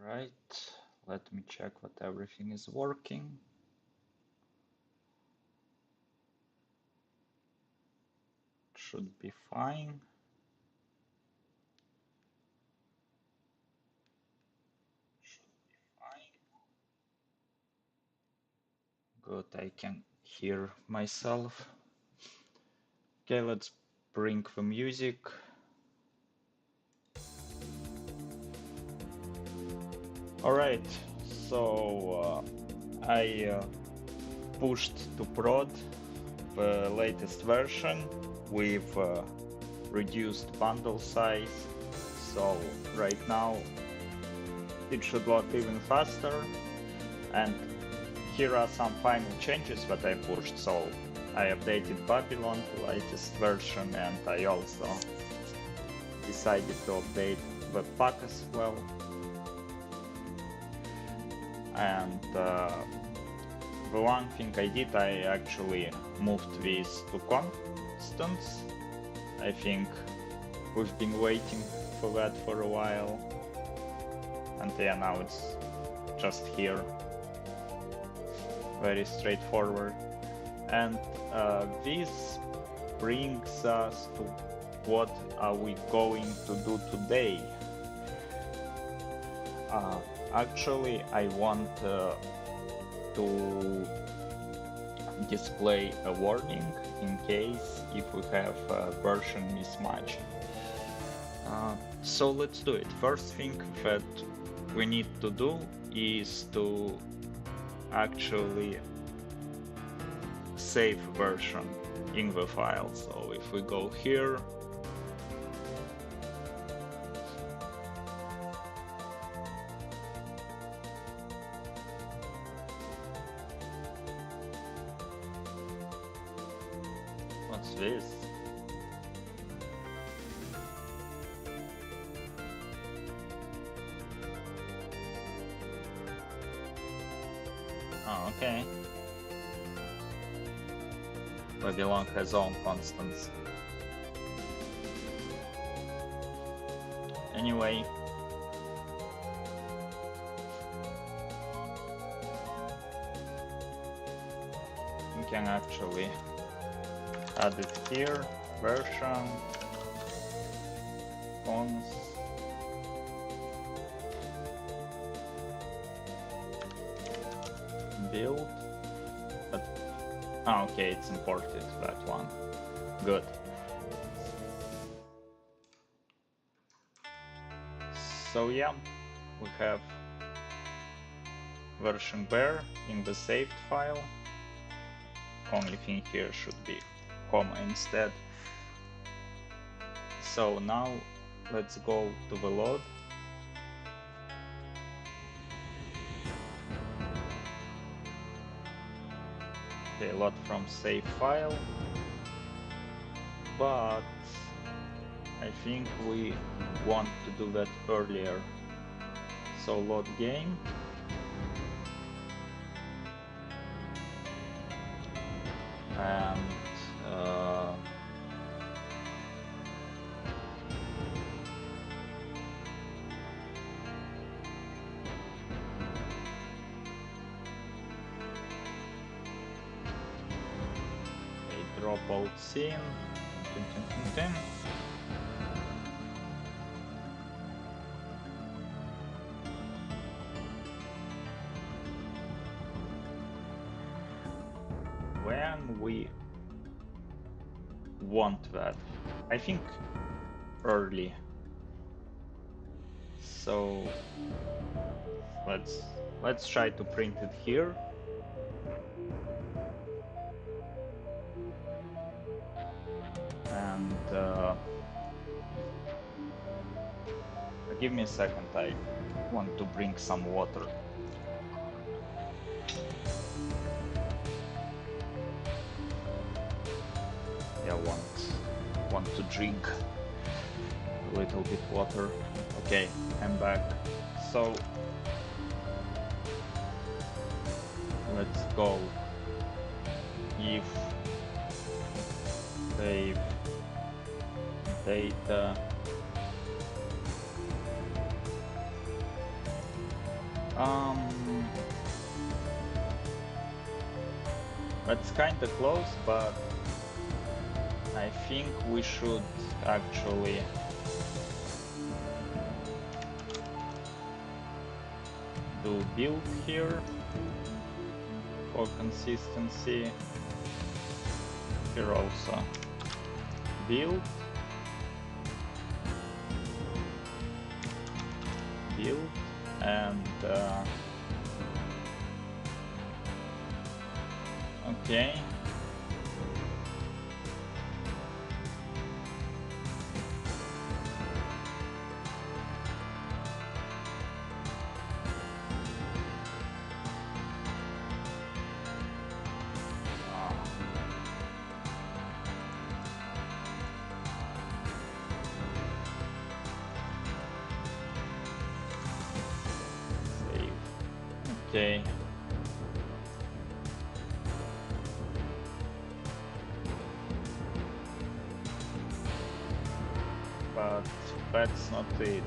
Right, let me check what everything is working. Should be fine. Good, I can hear myself. Okay, let's bring the music. Alright, so I pushed to prod the latest version with reduced bundle size. So right now it should load even faster, and here are some final changes that I pushed. So I updated Babylon to the latest version, and I also decided to update the pack as well. And the one thing I did, I actually moved these to constants. I think we've been waiting for that for a while, and yeah, now it's just here. Very straightforward. And this brings us to what are we going to do today. Actually, I want to display a warning in case if we have a version mismatch. So let's do it. First thing that we need to do is to actually save version in the file. So if we go here, what's this? Oh, okay. Babylon has own constants. Anyway, we can actually add it here, version, const, build, but okay, it's imported, that one. Good. So yeah, we have version var in the saved file. Only thing here should be comma instead. So now let's go to the load. Okay, load from save file, but I think we want to do that earlier. So load game. And a dropout scene. When we want that, I think early. So let's try to print it here. And give me a second, I want to bring some water. Yeah, want to drink a little bit water. Okay, I'm back. So let's go. If save data That's kind of close, but I think we should actually do build here for consistency. Here also build, and okay. Save. Okay. But that's not it.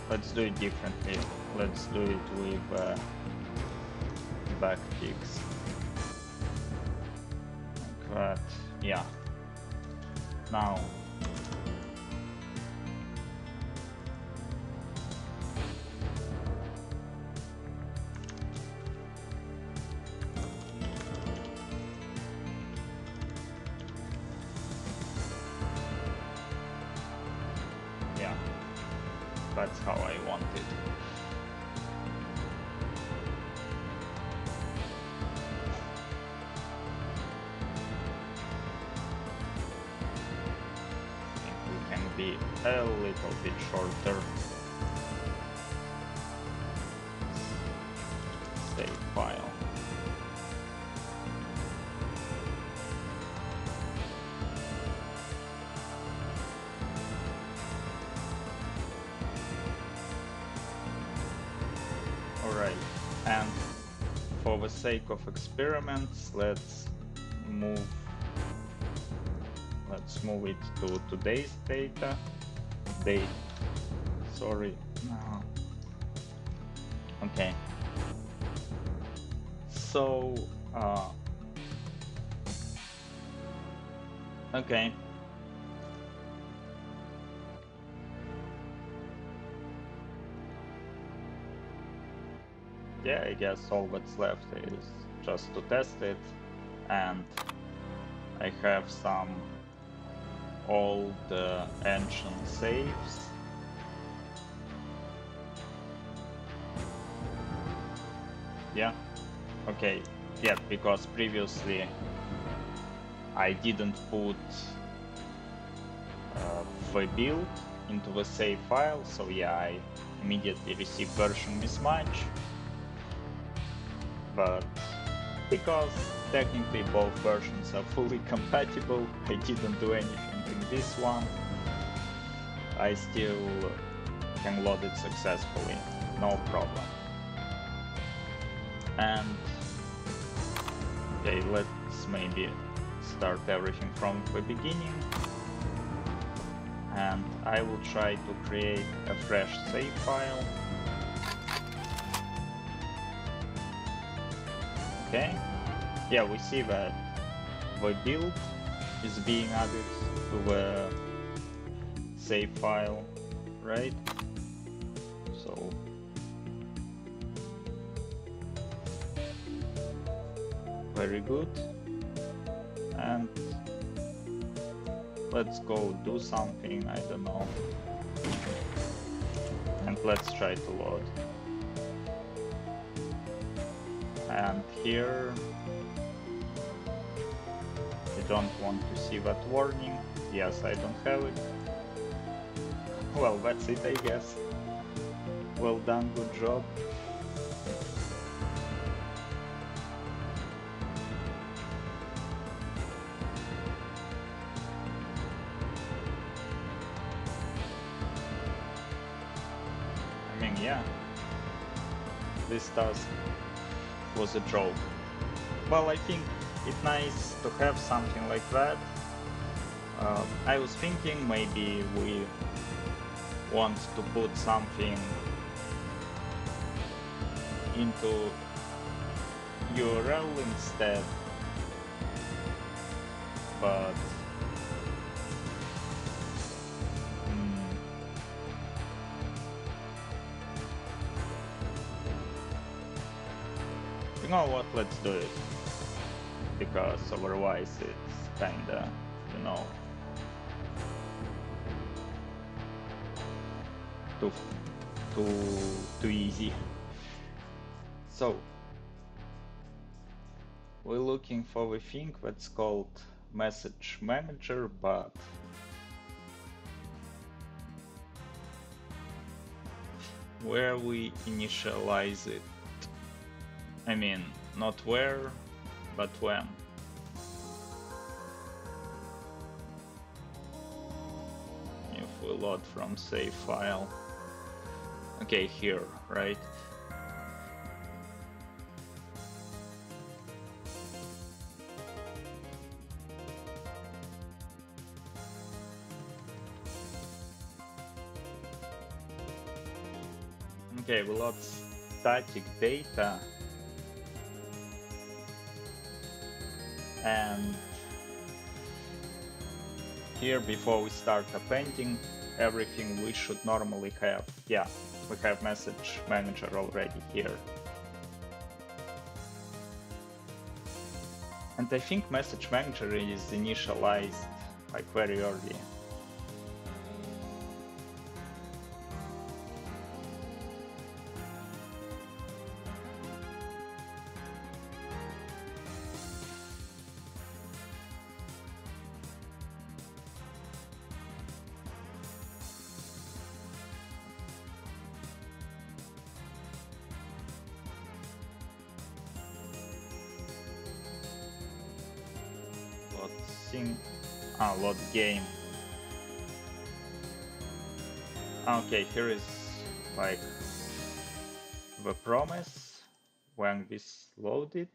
Let's do it differently. Let's do it with backticks. Like that. Yeah. Now. Yeah. That's how I want it. Be a little bit shorter. Save file. Alright, and for the sake of experiments, let's move it to today's data. Sorry. No. Okay. So okay. Yeah, I guess all that's left is just to test it, and I have some old ancient saves. Yeah, okay, yeah, because previously I didn't put the build into the save file, so yeah, I immediately received version mismatch. But because technically both versions are fully compatible, I didn't do anything in this one. I still can load it successfully, no problem. And okay, let's maybe start everything from the beginning. And I will try to create a fresh save file. Okay, yeah, we see that the build is being added to the save file, right? So very good. And let's go do something, I don't know. And let's try to load. And here, I don't want to see that warning. Yes, I don't have it. Well, that's it, I guess. Well done, good job. I mean, yeah, this task was a joke. Well, I think it's nice to have something like that. I was thinking maybe we want to put something into URL instead, but you know what, let's do it, because otherwise it's kinda, you know, too easy. So we're looking for a thing that's called message manager, but where we initialize it, I mean, not where, but when. If we load from save file, okay, here, right? Okay, we load static data, and here, before we start appending everything we should normally have, yeah, we have message manager already here. And I think message manager is initialized like very early. Load game. Okay, here is like the promise when this loaded.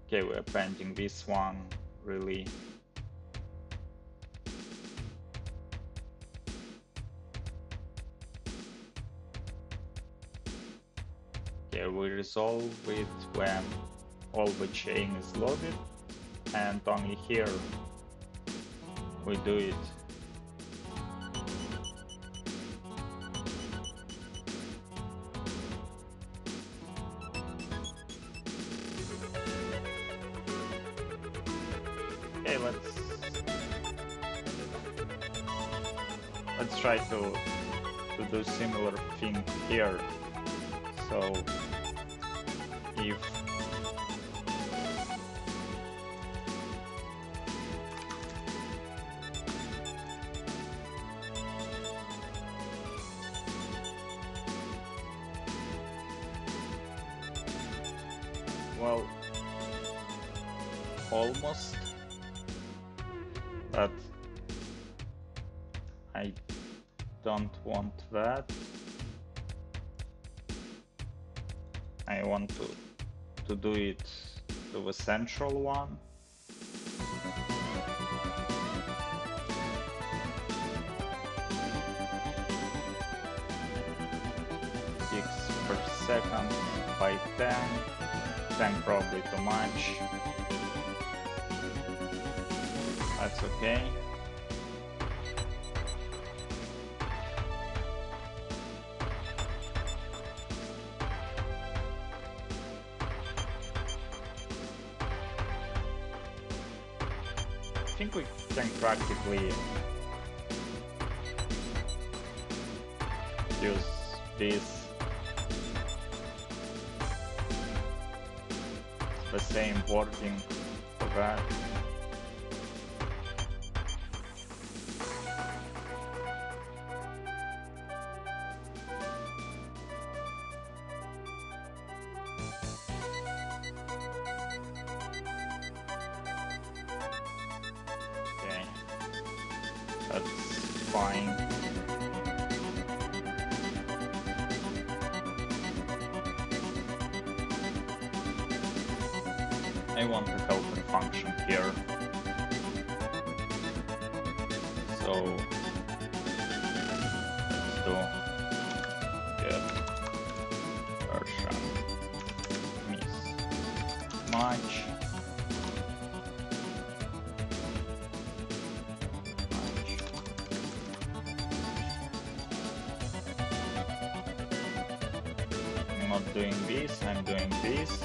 Okay, we're appending this one really. Okay, we resolve it when all the chain is loaded, and only here we do it. Okay, let's try to do similar thing here. So if well, almost, but I don't want that. I want to do it to the central one. Per second by 10 probably too much. That's okay. I think we can practically use this. The same wording for that. Okay, that's fine. I want a helper function here. So let's do much. I'm not doing this, I'm doing this.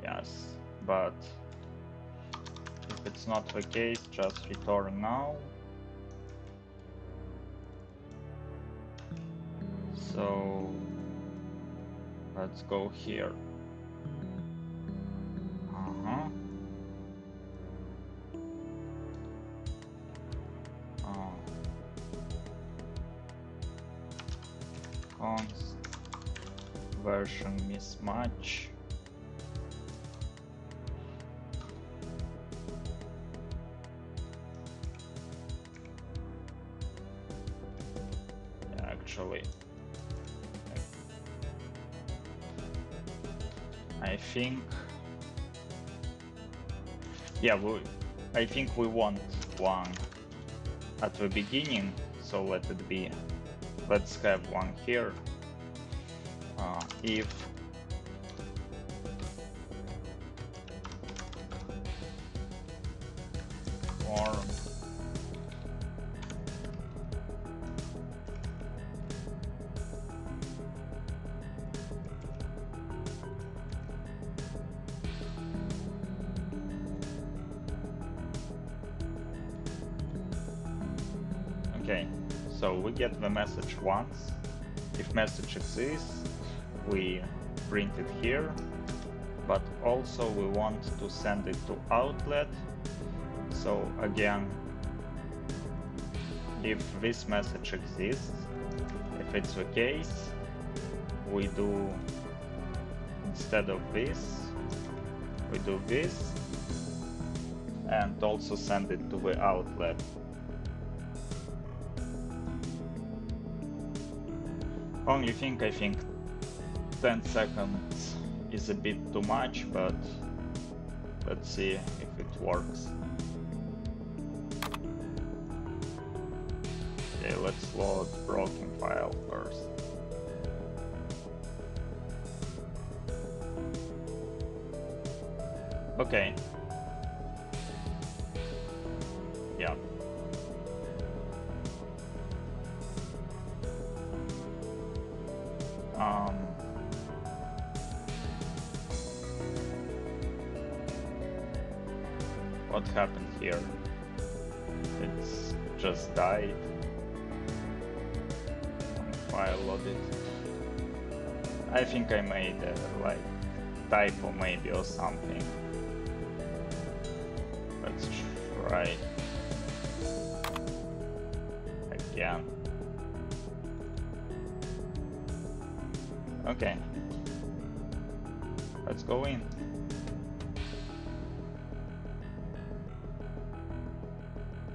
Yes, but if it's not the case, just return now. So let's go here. Const version mismatch. Actually, I think, yeah, I think we want one at the beginning, so let it be. Let's have one here. If form okay, so we get the message once. If message exists, we print it here, but also we want to send it to outlet. So again, if this message exists, if it's the case, we do, instead of this, we do this, and also send it to the outlet. Only thing, I think 10 seconds is a bit too much, but let's see if it works. Okay, let's load broken file first. Okay. Yeah. What happened here? It's just died. File loaded. I think I made a like typo maybe or something. Let's try again. Okay. Let's go in.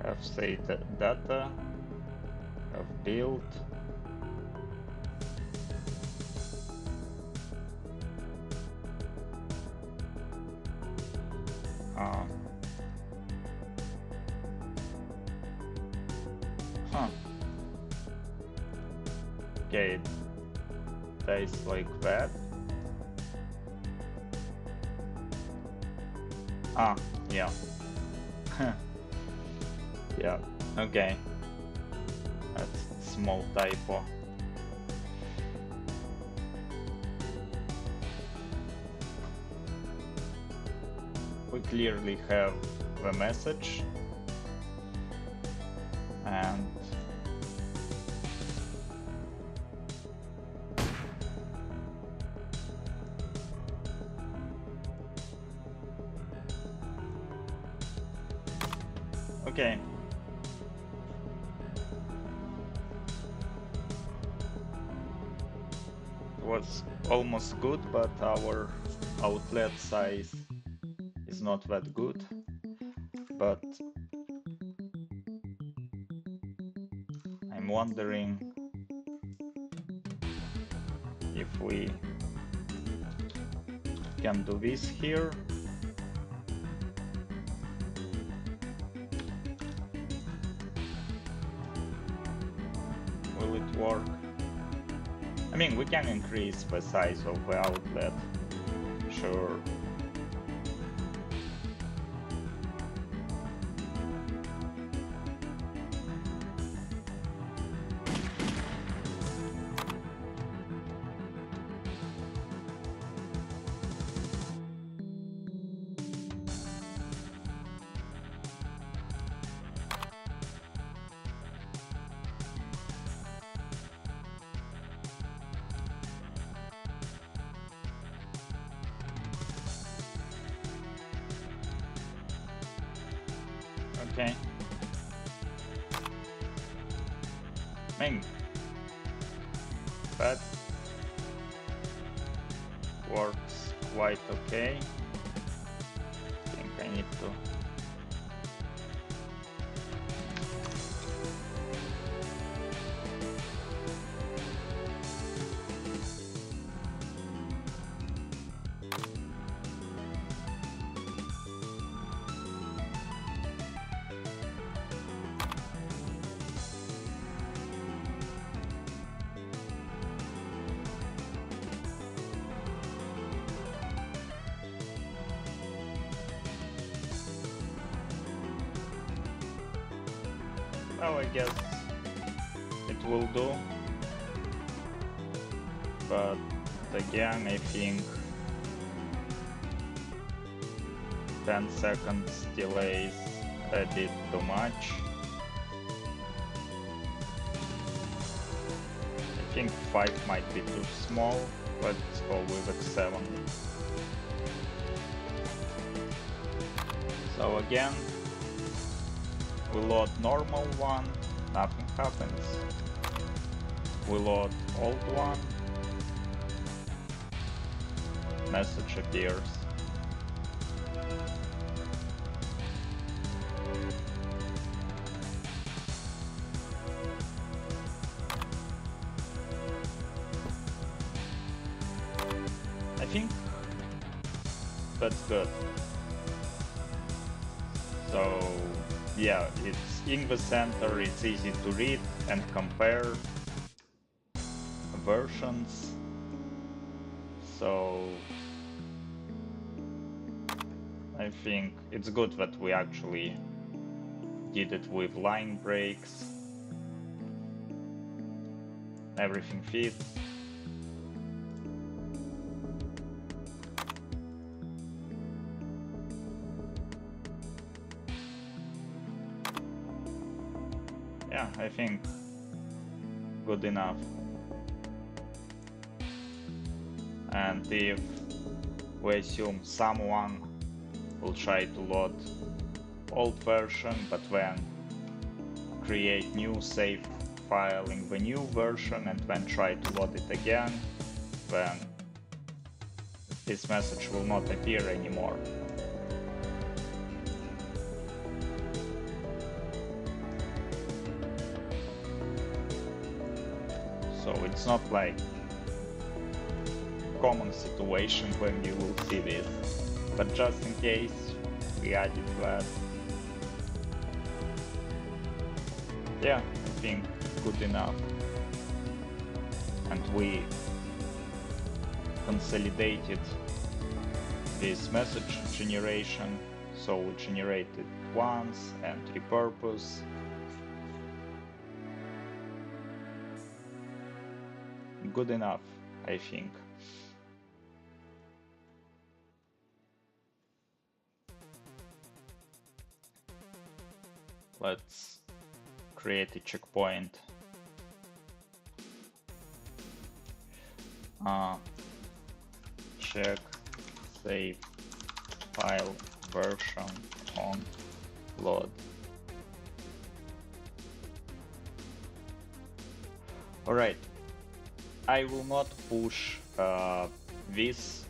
Have saved data, have built. Okay, tastes like that. Yeah. Yeah, okay. That's a small typo. We clearly have the message, and okay. It was almost good, but our outlet size is not that good. But I'm wondering if we can do this here. Will it work? I mean, we can increase the size of the outlet, sure. Okay. I mean, that works quite okay. I think I need to well, I guess it will do, but again, I think 10 seconds delay is a bit too much. I think 5 might be too small. Let's go with X7. So again, we load normal one, nothing happens. We load old one, message appears. I think that's good. So yeah, it's in the center, it's easy to read and compare versions. So I think it's good that we actually did it with line breaks. Everything fits. Yeah, I think good enough. And if we assume someone will try to load old version, but then create new save file in the new version and then try to load it again, then this message will not appear anymore. So it's not like common situation when you will see this, but just in case we added that. Yeah, I think good enough. And we consolidated this message generation, so we generated once and repurpose. Good enough, I think. Let's create a checkpoint. Check save file version on load. Alright, I will not push this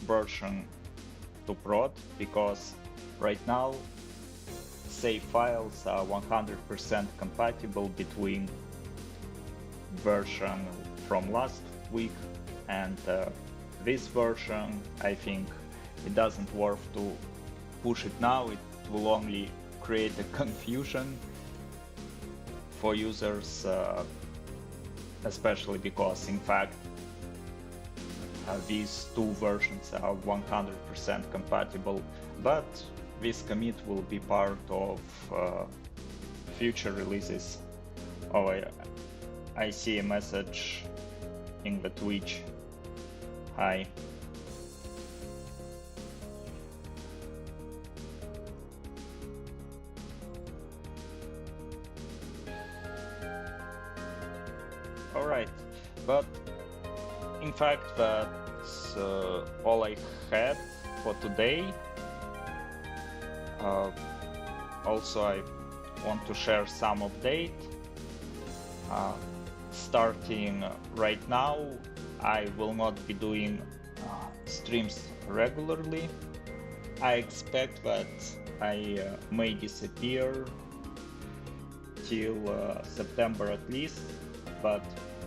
version to prod because right now save files are 100% compatible between version from last week and this version, I think it doesn't worth to push it now. It will only create a confusion for users, especially because in fact these two versions are 100% compatible, but this commit will be part of future releases. Oh, I see a message in the Twitch. Hi. All right, but in fact that's all I had for today. Also, I want to share some update. Starting right now, I will not be doing streams regularly. I expect that I may disappear till September at least, but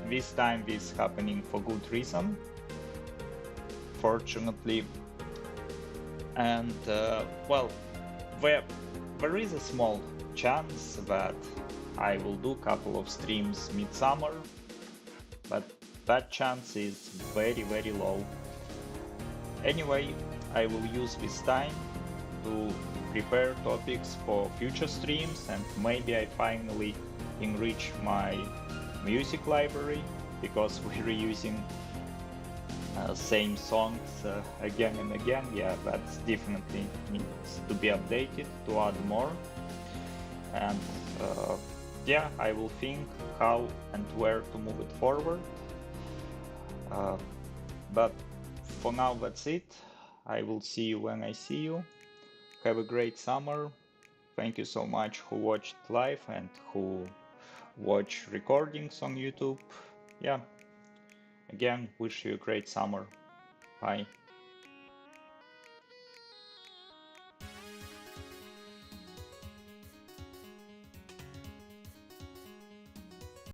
this time this is happening for good reason, fortunately. And well, there is a small chance that I will do a couple of streams midsummer, but that chance is very, very low. Anyway, I will use this time to prepare topics for future streams, and maybe I finally enrich my music library, because we're reusing same songs again and again. Yeah, that's definitely needs to be updated to add more. And yeah, I will think how and where to move it forward. But for now, that's it. I will see you when I see you. Have a great summer. Thank you so much who watched live and who watch recordings on YouTube. Yeah, again, wish you a great summer. Bye.